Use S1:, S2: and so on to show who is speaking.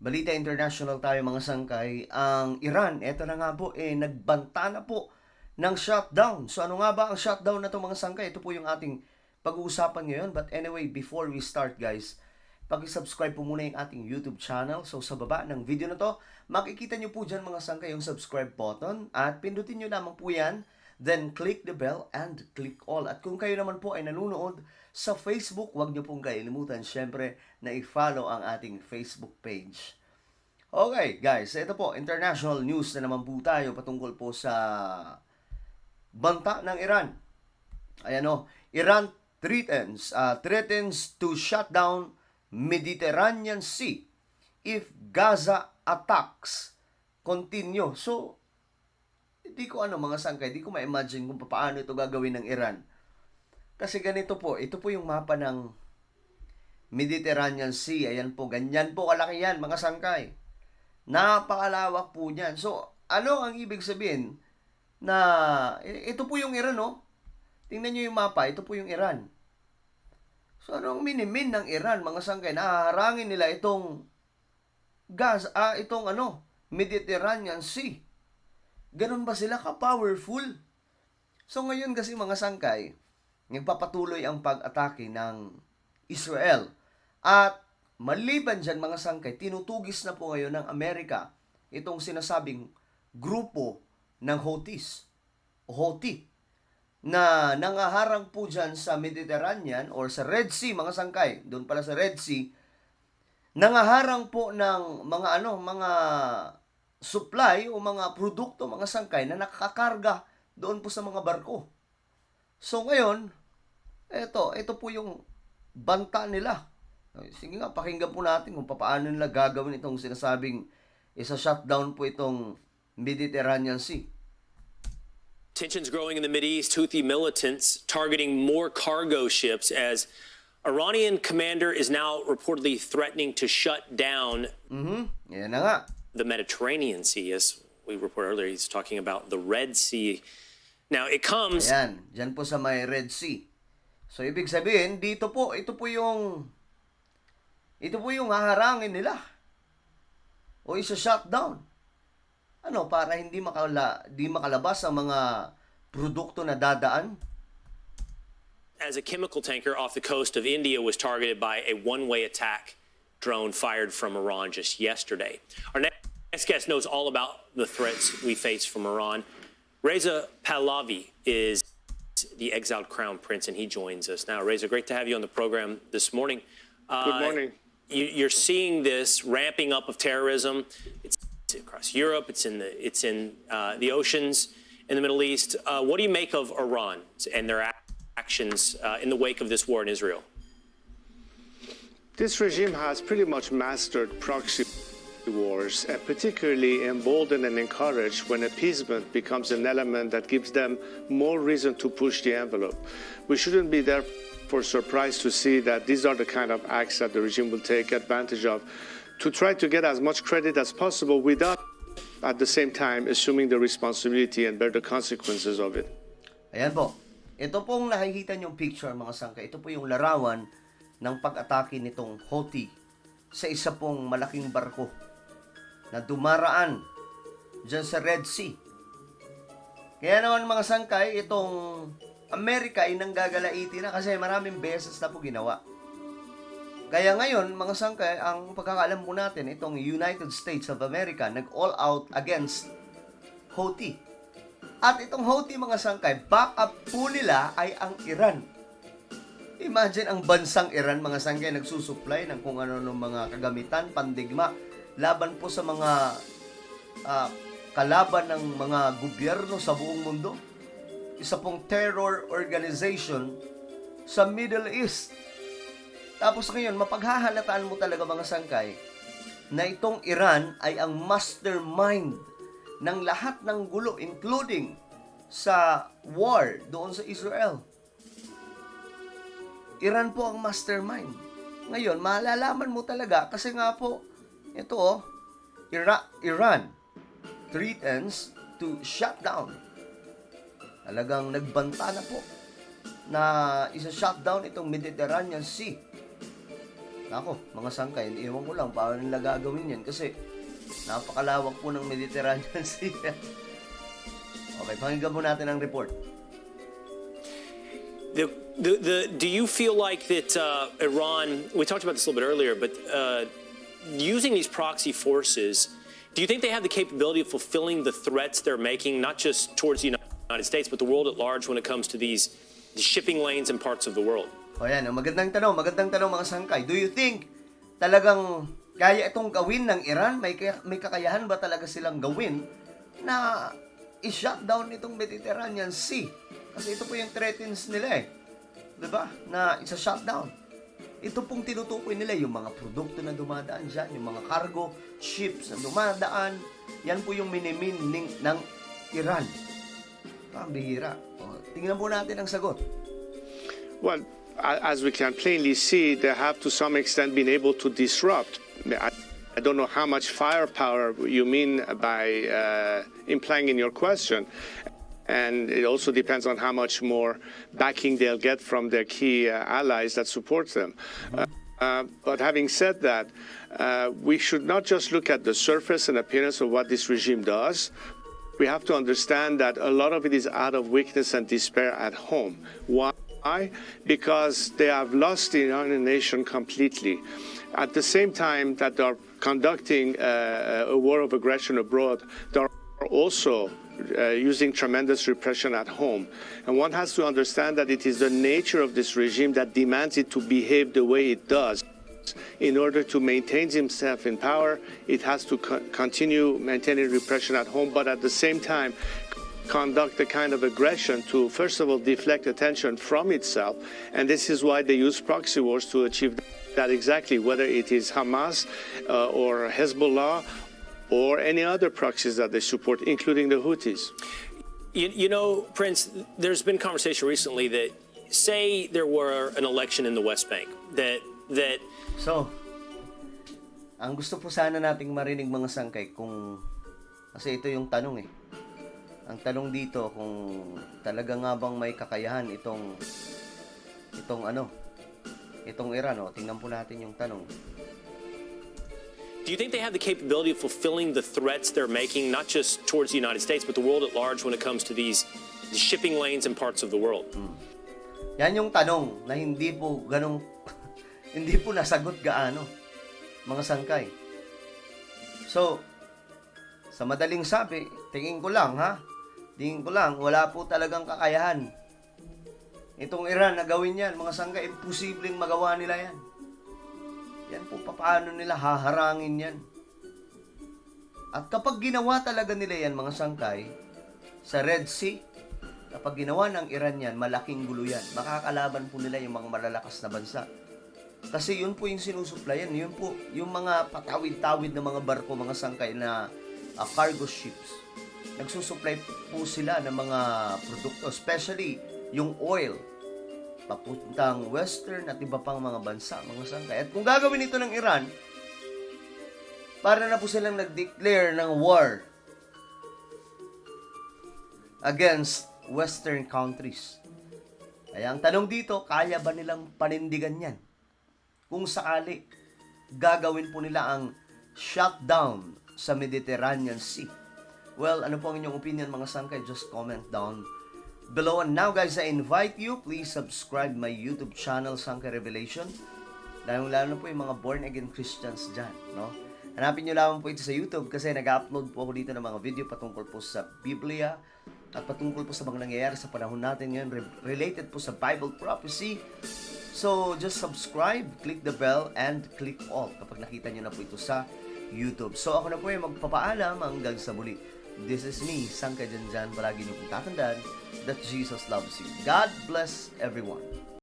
S1: Balita International tayo mga sangkay. Ang Iran, eto na nga po, nagbanta na po ng shutdown. So ano nga ba ang shutdown na to mga sangkay? Ito po yung ating pag-uusapan ngayon. But anyway, before we start guys, pag-subscribe po muna yung ating YouTube channel. So sa baba ng video na to, makikita nyo po dyan mga sangkay yung subscribe button. At pindutin nyo lamang po yan. Then click the bell and click all. At kung kayo naman po ay nanonood sa Facebook, huwag nyo pong kalimutan syempre na i-follow ang ating Facebook page. Okay guys, ito po, international news na naman po tayo patungkol po sa banta ng Iran. Ayan o, Iran threatens to shut down Mediterranean Sea if Gaza attacks continue. So, hindi ko mga sangkay, hindi ko ma-imagine kung paano ito gagawin ng Iran. Kasi ganito po, ito po yung mapa ng Mediterranean Sea. Ayan po, ganyan po kalaki yan mga sangkay. Napakalawak po niyan. So, ano ang ibig sabihin? Na ito po yung Iran, no? Tingnan nyo yung mapa, ito po yung Iran. So, ano ang minimin ng Iran, mga sangkay? Nahaharangin nila itong Mediterranean Sea. Ganun ba sila ka-powerful? So ngayon kasi mga sangkay, nagpapatuloy ang pag-atake ng Israel. At maliban dyan mga sangkay, tinutugis na po ngayon ng Amerika itong sinasabing grupo ng Houthis o Houthi na nangaharang po dyan sa Mediterranean or sa Red Sea mga sangkay. Doon pala sa Red Sea, nangaharang po ng mga supply o mga produkto, mga sangkay na nakakarga doon po sa mga barko. So ngayon, ito po yung banta nila. Sige nga, pakinggan po natin kung paano nila gagawin itong sinasabing isa-shutdown po itong Mediterranean Sea.
S2: Tensions growing in the Mideast, Houthi militants targeting more cargo ships as Iranian commander is now reportedly threatening to shut down
S1: Yan na nga.
S2: the Mediterranean Sea. As we reported earlier, he's talking about the Red Sea. Now, it comes...
S1: Ayan, dyan po sa may Red Sea. So, ibig sabihin, ito po yung haharangin nila. O isa-shutdown. Para hindi makalabas ang mga produkto na dadaan.
S2: As a chemical tanker off the coast of India was targeted by a one-way attack drone fired from Iran just yesterday. Our next guest knows all about the threats we face from Iran. Reza Pahlavi is the exiled crown prince, and he joins us now. Reza, great to have you on the program this morning.
S3: Good morning.
S2: You're seeing this ramping up of terrorism. It's across Europe. It's in the oceans in the Middle East. What do you make of Iran and their actions in the wake of this war in Israel?
S3: This regime has pretty much mastered proxy wars, and particularly emboldened and encouraged when appeasement becomes an element that gives them more reason to push the envelope. We shouldn't be therefore surprised to see that these are the kind of acts that the regime will take advantage of to try to get as much credit as possible without, at the same time, assuming the responsibility and bear the consequences of it.
S1: Ayan po. Ito pong nakikita niyong picture mga sangkay. Ito po yung larawan ng pag-atake nitong Houthi sa isa pong malaking barko na dumaraan dyan sa Red Sea. Kaya naman mga sangkay, itong Amerika ay nanggagalaiti na kasi maraming beses na po ginawa. Kaya ngayon, mga sangkay, ang pagkakaalam po natin, itong United States of America nag-all out against Houthi. At itong Houthi mga sangkay, backup po nila ay ang Iran. Imagine ang bansang Iran, mga sangkay, nagsusupply ng kung ano ng mga kagamitan, pandigma, laban po sa mga kalaban ng mga gobyerno sa buong mundo. Isa pong terror organization sa Middle East. Tapos ngayon, mapaghahalataan mo talaga mga sangkay na itong Iran ay ang mastermind ng lahat ng gulo, including sa war doon sa Israel. Iran po ang mastermind. Ngayon, malalaman mo talaga kasi nga po, ito Iran threatens to shut down. Talagang nagbanta na po na isa-shutdown itong Mediterranean Sea. Nako, mga sangkay, iwan ko lang paano nila gagawin yan kasi napakalawak po ng Mediterranean Sea. Okay, pakinggan po natin ang report.
S2: Do you feel like that Iran, we talked about this a little bit earlier, but using these proxy forces, do you think they have the capability of fulfilling the threats they're making, not just towards the United States, but the world at large when it comes to these shipping lanes and parts of the world?
S1: O yan, magandang tanong mga sangkay. Do you think talagang kaya itong gawin ng Iran? May kakayahan ba talaga silang gawin na i-shutdown itong Mediterranean Sea? Kasi ito po yung threatens nila eh. Diba? Na isa-shutdown. Ito pong tinutukoy nila yung mga produkto na dumadaan dyan, yung mga cargo ships na dumadaan. Yan po yung minimeaning ng Iran. Pambihira. O, tingnan po natin ang sagot.
S3: Well, as we can plainly see, they have to some extent been able to disrupt. I don't know how much firepower you mean by implying in your question. And it also depends on how much more backing they'll get from their key allies that support them. But having said that, we should not just look at the surface and appearance of what this regime does. We have to understand that a lot of it is out of weakness and despair at home. Why? Because they have lost the Iranian nation completely. At the same time that they are conducting a war of aggression abroad, they are also using tremendous repression at home. And one has to understand that it is the nature of this regime that demands it to behave the way it does. In order to maintain himself in power, it has to continue maintaining repression at home, but at the same time, conduct a kind of aggression to, first of all, deflect attention from itself. And this is why they use proxy wars to achieve that exactly, whether it is Hamas or Hezbollah or any other proxies that they support, including the Houthis.
S2: You know, Prince, there's been conversation recently that say there were an election in the West Bank that
S1: So, ang gusto po sana nating marinig mga sangkay kung kasi ito yung tanong eh. Ang tanong dito kung talaga nga bang may kakayahan itong Iran, oh. Tingnan po natin yung tanong.
S2: Do you think they have the capability of fulfilling the threats they're making, not just towards the United States, but the world at large when it comes to these shipping lanes and parts of the world?
S1: Yan yung tanong na hindi po ganong hindi po nasagot gaano mga sangkay. So, sa madaling sabi, tingin ko lang wala po talagang kakayahan itong Iran na gawin yan. Mga sangkay, imposibleng magawa nila yan. Yan po, paano nila haharangin yan? At kapag ginawa talaga nila yan, mga sangkay, sa Red Sea, kapag ginawa ng Iran yan, malaking gulo yan. Makakalaban po nila yung mga malalakas na bansa. Kasi yun po yung sinusuplayan. Yun po, yung mga patawid-tawid na mga barko, mga sangkay na cargo ships. Nagsusupply po sila ng mga produkto, especially yung oil, papuntang western at iba pang mga bansa, mga sangkay. At kung gagawin ito ng Iran, para na po silang nag-declare ng war against western countries. Kaya ang tanong dito, kaya ba nilang panindigan yan? Kung sakali, gagawin po nila ang shutdown sa Mediterranean Sea. Well, ano po ang inyong opinion mga sangkay? Just comment down below. And now guys, I invite you, please subscribe my YouTube channel, Sangkay Revelation. Lalo na po yung mga born again Christians dyan, no? Hanapin nyo lamang po ito sa YouTube kasi nag-upload po ako dito ng mga video patungkol po sa Biblia at patungkol po sa mga nangyayari sa panahon natin ngayon related po sa Bible prophecy. So, just subscribe, click the bell, and click all kapag nakita nyo na po ito sa YouTube. So, ako na po yung magpapaalam hanggang sa muli. This is me, Sangkay Janjan. Palagi nyo pong tatandaan that Jesus loves you. God bless everyone.